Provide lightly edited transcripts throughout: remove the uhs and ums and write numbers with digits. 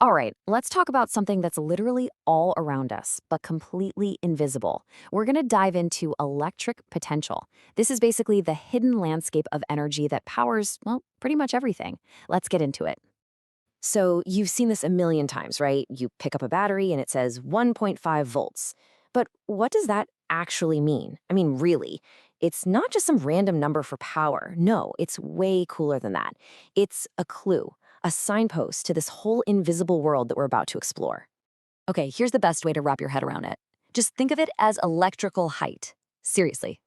All right, let's talk about something that's literally all around us, but completely invisible. We're going to dive into electric potential. This is basically the hidden landscape of energy that powers, well, pretty much everything. Let's get into it. So, you've seen this a million times, right? You pick up a battery and it says 1.5 volts. But what does that actually mean? I mean, really, it's not just some random number for power. No, it's way cooler than that. It's a clue, a signpost to this whole invisible world that we're about to explore. Okay, here's the best way to wrap your head around it. Just think of it as electrical height. Seriously.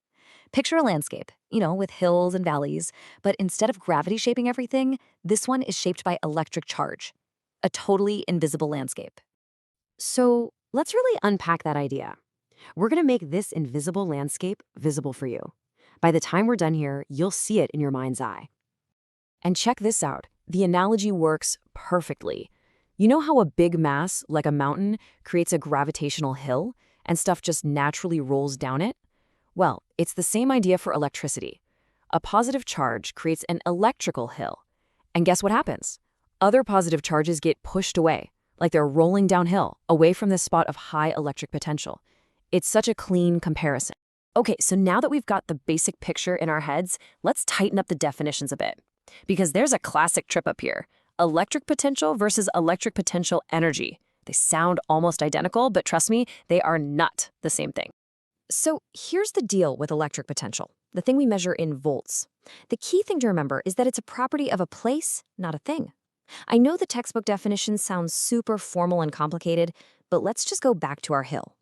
Picture a landscape, with hills and valleys, but instead of gravity shaping everything, this one is shaped by electric charge. A totally invisible landscape. So let's really unpack that idea. We're going to make this invisible landscape visible for you. By the time we're done here, you'll see it in your mind's eye. And check this out. The analogy works perfectly. You know how a big mass, like a mountain, creates a gravitational hill and stuff just naturally rolls down it? Well, it's the same idea for electricity. A positive charge creates an electrical hill. And guess what happens? Other positive charges get pushed away, like they're rolling downhill, away from this spot of high electric potential. It's such a clean comparison. Okay, so now that we've got the basic picture in our heads, let's tighten up the definitions a bit. Because there's a classic trip up here. Electric potential versus electric potential energy. They sound almost identical, but trust me, they are not the same thing. So here's the deal with electric potential, the thing we measure in volts. The key thing to remember is that it's a property of a place, not a thing. I know the textbook definition sounds super formal and complicated, but let's just go back to our hill.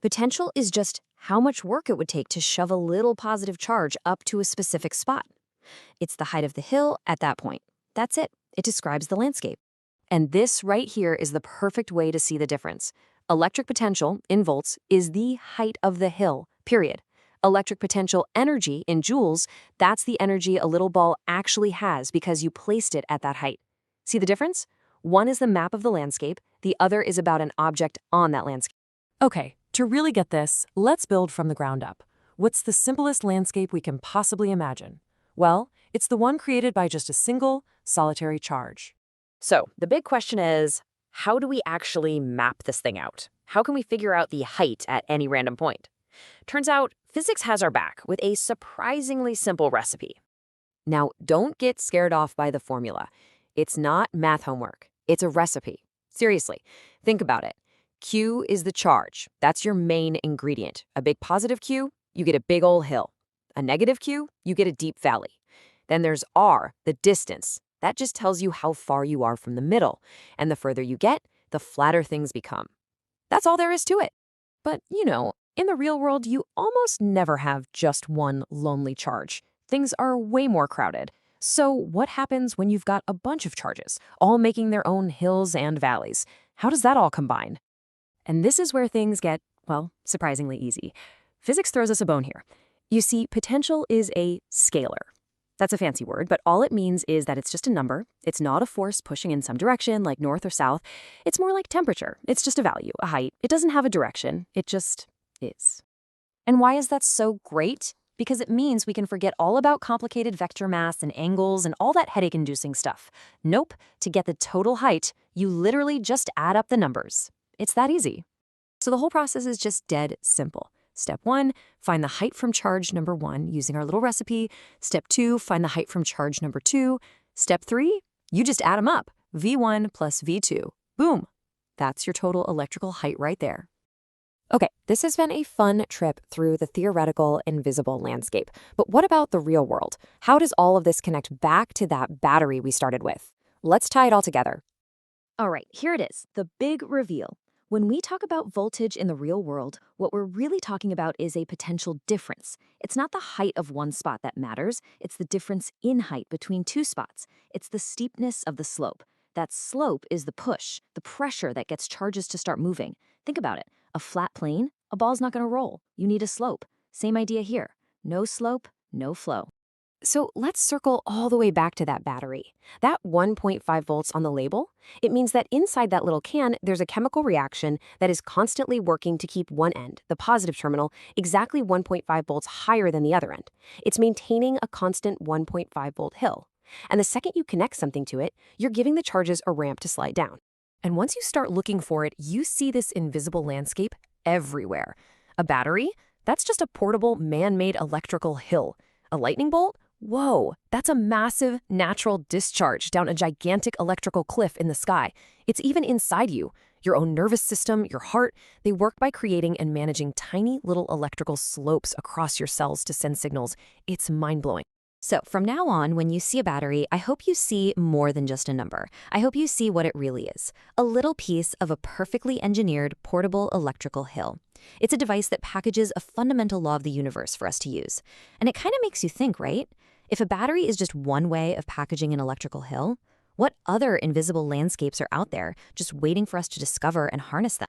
Potential is just how much work it would take to shove a little positive charge up to a specific spot. It's the height of the hill at that point. That's it. It describes the landscape. And this right here is the perfect way to see the difference. Electric potential, in volts, is the height of the hill, period. Electric potential energy, in joules, that's the energy a little ball actually has because you placed it at that height. See the difference? One is the map of the landscape, the other is about an object on that landscape. Okay, to really get this, let's build from the ground up. What's the simplest landscape we can possibly imagine? Well, it's the one created by just a single, solitary charge. So, the big question is, how do we actually map this thing out? How can we figure out the height at any random point? Turns out, physics has our back with a surprisingly simple recipe. Now, don't get scared off by the formula. It's not math homework. It's a recipe. Seriously, think about it. Q is the charge. That's your main ingredient. A big positive Q, you get a big ol' hill. A negative Q, you get a deep valley. Then there's R, the distance. That just tells you how far you are from the middle. And the further you get, the flatter things become. That's all there is to it. But, in the real world, you almost never have just one lonely charge. Things are way more crowded. So what happens when you've got a bunch of charges, all making their own hills and valleys? How does that all combine? And this is where things get, well, surprisingly easy. Physics throws us a bone here. You see, potential is a scalar. That's a fancy word, but all it means is that it's just a number. It's not a force pushing in some direction, like north or south. It's more like temperature. It's just a value, a height. It doesn't have a direction. It just is. And why is that so great? Because it means we can forget all about complicated vector mass and angles and all that headache-inducing stuff. Nope. To get the total height, you literally just add up the numbers. It's that easy. So the whole process is just dead simple. Step 1, find the height from charge number 1 using our little recipe. Step 2, find the height from charge number 2. Step 3, you just add them up. V1 plus V2. Boom. That's your total electrical height right there. Okay, this has been a fun trip through the theoretical invisible landscape. But what about the real world? How does all of this connect back to that battery we started with? Let's tie it all together. All right, here it is, the big reveal. When we talk about voltage in the real world, what we're really talking about is a potential difference. It's not the height of one spot that matters, it's the difference in height between two spots. It's the steepness of the slope. That slope is the push, the pressure that gets charges to start moving. Think about it. A flat plane, a ball's not going to roll. You need a slope. Same idea here. No slope, no flow. So let's circle all the way back to that battery. That 1.5 volts on the label, it means that inside that little can, there's a chemical reaction that is constantly working to keep one end, the positive terminal, exactly 1.5 volts higher than the other end. It's maintaining a constant 1.5 volt hill. And the second you connect something to it, you're giving the charges a ramp to slide down. And once you start looking for it, you see this invisible landscape everywhere. A battery? That's just a portable, man-made electrical hill. A lightning bolt? Whoa, that's a massive natural discharge down a gigantic electrical cliff in the sky. It's even inside you. Your own nervous system, your heart, they work by creating and managing tiny little electrical slopes across your cells to send signals. It's mind-blowing. So from now on, when you see a battery, I hope you see more than just a number. I hope you see what it really is. A little piece of a perfectly engineered portable electrical hill. It's a device that packages a fundamental law of the universe for us to use. And it kind of makes you think, right? If a battery is just one way of packaging an electrical hill, what other invisible landscapes are out there just waiting for us to discover and harness them?